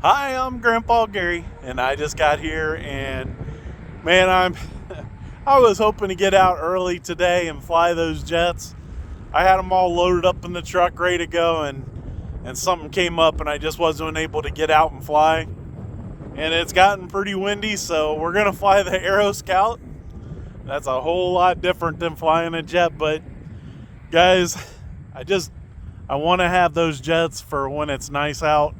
Hi, I'm Grandpa Gary, and I just got here, and man, I was hoping to get out early today and fly those jets. I had them all loaded up in the truck, ready to go, and something came up, and I just wasn't able to get out and fly. And it's gotten pretty windy, so we're gonna fly the Aeroscout. That's a whole lot different than flying a jet, but guys, I want to have those jets for when it's nice out,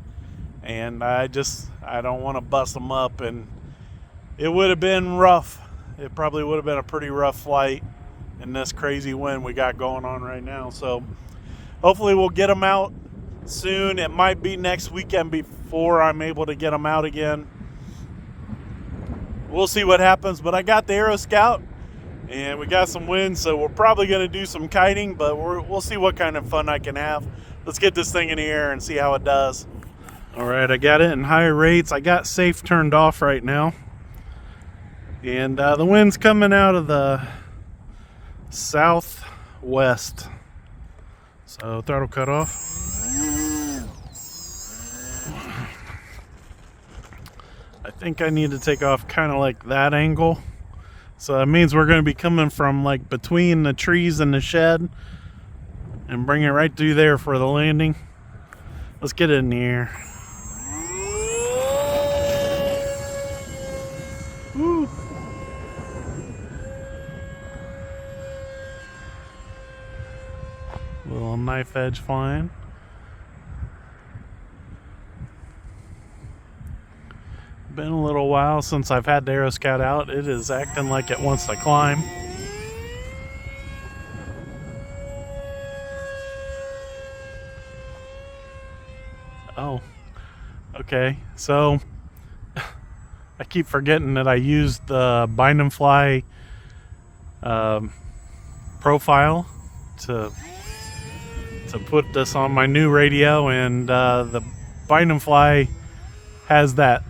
and I don't want to bust them up. And it would have been rough. It probably would have been a pretty rough flight in this crazy wind we got going on right now. So hopefully we'll get them out soon. It might be next weekend before I'm able to get them out again. We'll see what happens, but I got the Aeroscout and we got some wind, so we're probably going to do some kiting, but we'll see what kind of fun I can have. Let's get this thing in the air and see how it does. All right, I got it in higher rates. I got safe turned off right now. And the wind's coming out of the southwest. So throttle cut off. I think I need to take off kind of like that angle. So that means we're going to be coming from like between the trees and the shed and bring it right through there for the landing. Let's get it in the air. Woo. Little knife edge flying. Been a little while since I've had the Aeroscout out. It is acting like it wants to climb. Oh, okay. So I keep forgetting that I used the bind and fly profile to put this on my new radio, and the bind and fly has that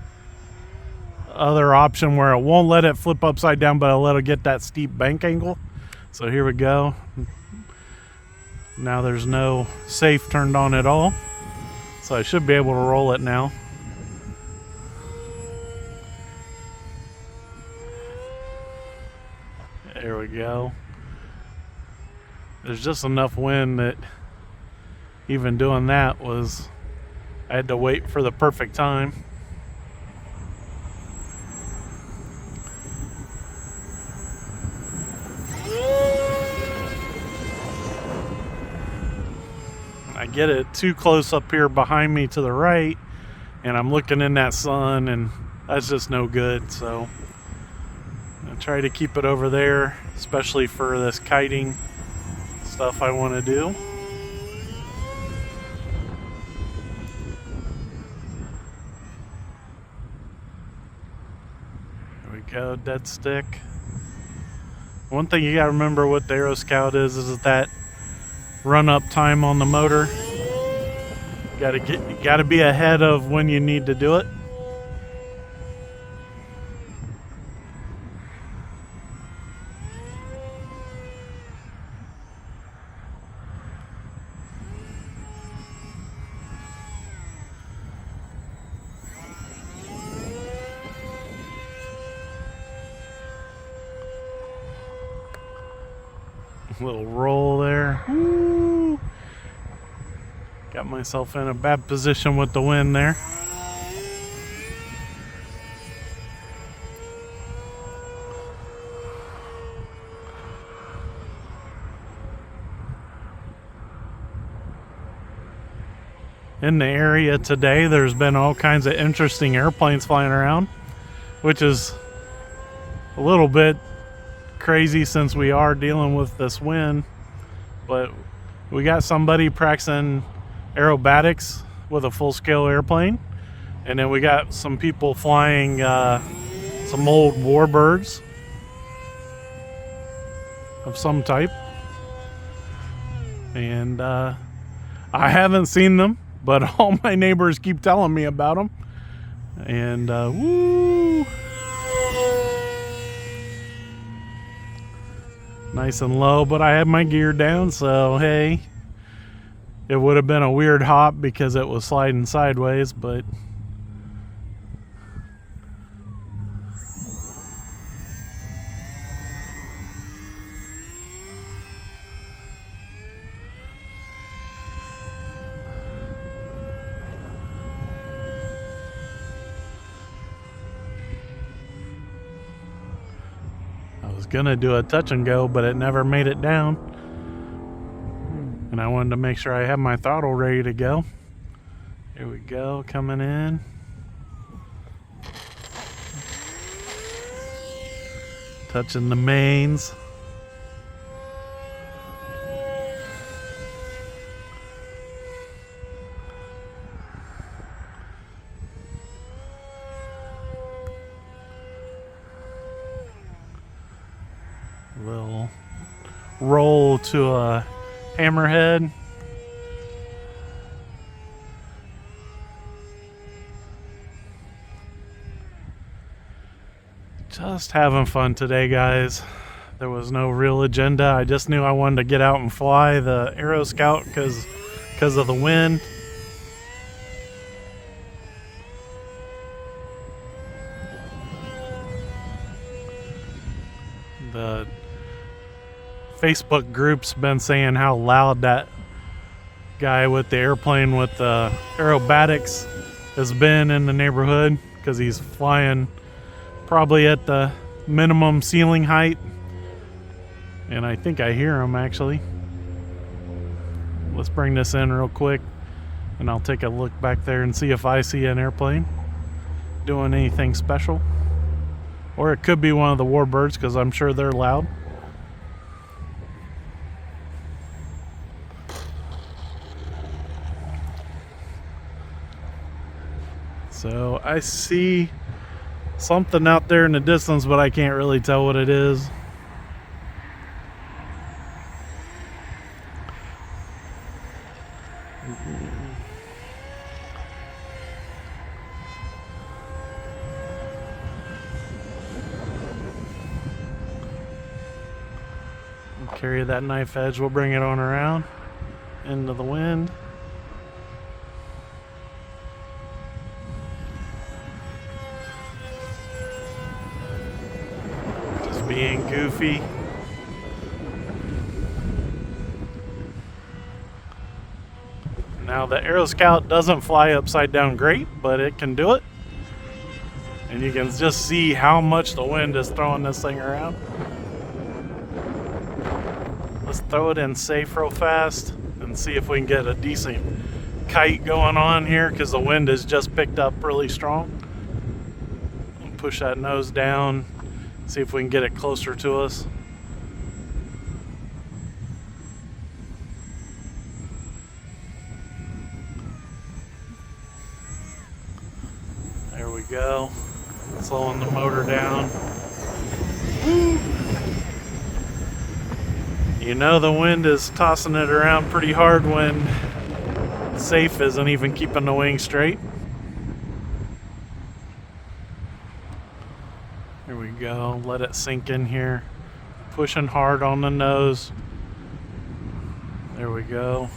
other option where it won't let it flip upside down, but it'll let it get that steep bank angle. So here we go. Now there's no safe turned on at all, so I should be able to roll it now. There we go. There's just enough wind that even doing that I had to wait for the perfect time. I get it too close up here behind me to the right, and I'm looking in that sun, and that's just no good. So I try to keep it over there, especially for this kiting stuff I want to do. There we go, dead stick. One thing you gotta remember with the Aeroscout is that run up time on the motor. You gotta be ahead of when you need to do it. Little roll there. Woo. Got myself in a bad position with the wind there. In the area today, there's been all kinds of interesting airplanes flying around, which is a little bit crazy since we are dealing with this wind. But we got somebody practicing aerobatics with a full-scale airplane, and then we got some people flying some old warbirds of some type, and I haven't seen them, but all my neighbors keep telling me about them. And woo, nice and low, but I had my gear down, so hey, it would have been a weird hop because it was sliding sideways, but was gonna do a touch and go, but it never made it down. And I wanted to make sure I had my throttle ready to go. Here we go, coming in. Touching the mains. We'll roll to a hammerhead. Just having fun today, guys. There was no real agenda. I just knew I wanted to get out and fly the Aeroscout because of the wind. The Facebook group's been saying how loud that guy with the airplane with the aerobatics has been in the neighborhood, because he's flying probably at the minimum ceiling height. And I think I hear him actually. Let's bring this in real quick and I'll take a look back there and see if I see an airplane doing anything special. Or it could be one of the warbirds, because I'm sure they're loud. So I see something out there in the distance, but I can't really tell what it is. Carry that knife edge, we'll bring it on around into the wind. Just being goofy. Now the Aeroscout doesn't fly upside down great, but it can do it. And you can just see how much the wind is throwing this thing around. Let's throw it in safe real fast and see if we can get a decent kite going on here, because the wind has just picked up really strong. Push that nose down, see if we can get it closer to us. There we go. Slowing the motor down. Woo! You know the wind is tossing it around pretty hard when safe isn't even keeping the wing straight. Here we go, let it sink in here. Pushing hard on the nose. There we go.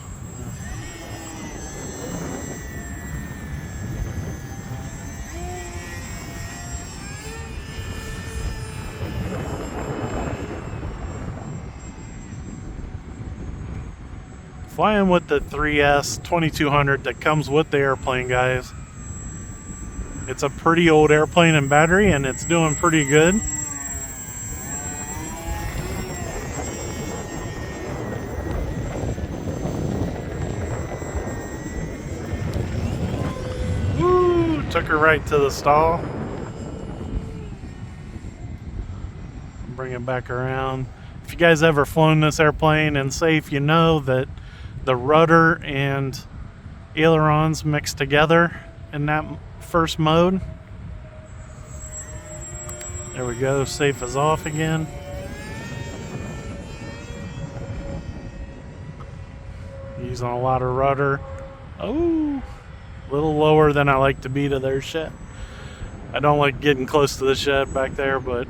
Flying with the 3S 2200 that comes with the airplane, guys. It's a pretty old airplane and battery, and it's doing pretty good. Woo! Took her right to the stall. Bring it back around. If you guys ever flown this airplane in safe, you know that the rudder and ailerons mix together in that first mode. There we go, safe is off again. Using a lot of rudder. Oh, a little lower than I like to be to their shed. I don't like getting close to the shed back there, but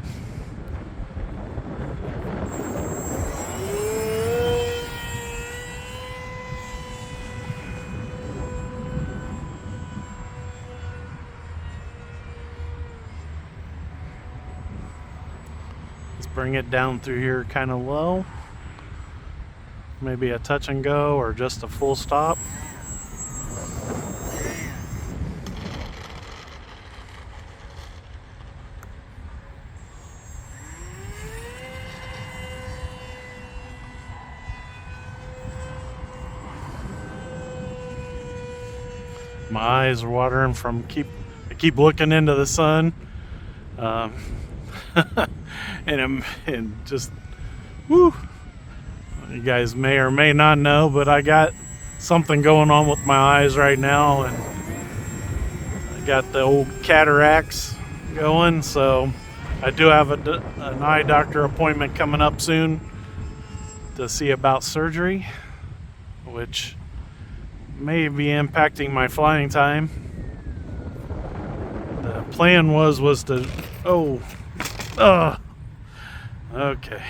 bring it down through here kind of low. Maybe a touch and go or just a full stop. My eyes are watering from I keep looking into the sun, and just woo. You guys may or may not know, but I got something going on with my eyes right now, and I got the old cataracts going, so I do have an eye doctor appointment coming up soon to see about surgery, which may be impacting my flying time. The plan was to okay.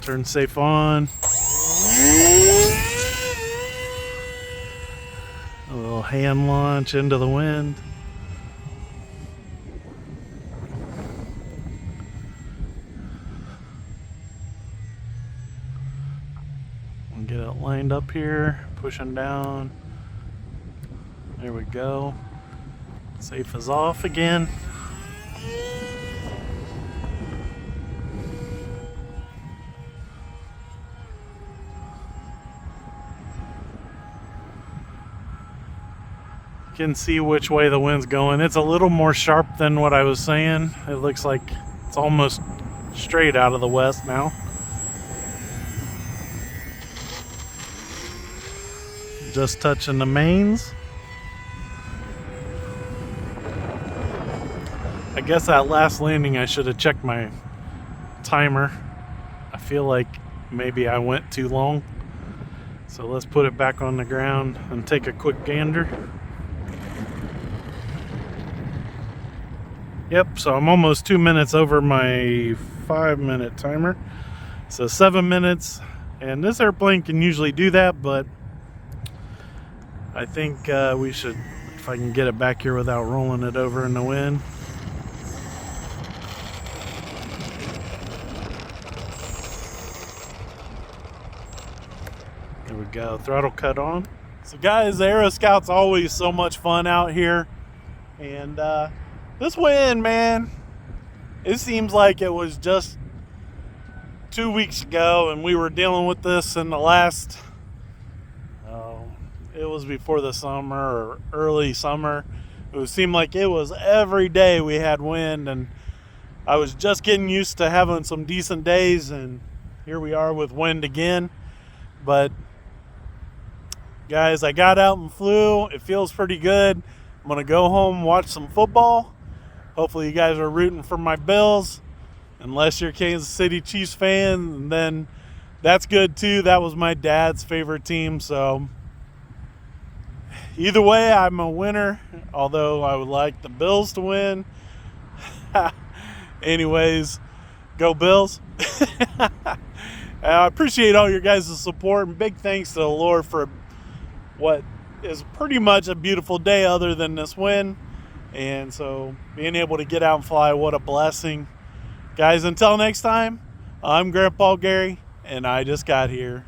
Turn safe on. A little hand launch into the wind. We'll get it lined up here, pushing down. There we go. Safe is off again. Can see which way the wind's going. It's a little more sharp than what I was saying. It looks like it's almost straight out of the west now. Just touching the mains. I guess that last landing I should have checked my timer. I feel like maybe I went too long. So let's put it back on the ground and take a quick gander. Yep, so I'm almost 2 minutes over my 5-minute timer. So 7 minutes, and this airplane can usually do that, but I think we should, if I can get it back here without rolling it over in the wind. There we go, throttle cut on. So guys, the Aeroscout's always so much fun out here, and this wind, man, it seems like it was just 2 weeks ago, and we were dealing with this in the last, it was before the summer or early summer. It seemed like it was every day we had wind, and I was just getting used to having some decent days, and here we are with wind again. But guys, I got out and flew. It feels pretty good. I'm gonna go home, watch some football. Hopefully you guys are rooting for my Bills. Unless you're a Kansas City Chiefs fan, then that's good too. That was my dad's favorite team. So either way, I'm a winner. Although I would like the Bills to win. Anyways, go Bills. I appreciate all your guys' support, and big thanks to the Lord for what is pretty much a beautiful day other than this wind. And so being able to get out and fly, what a blessing. Guys, until next time, I'm Grandpa Gary, and I just got here.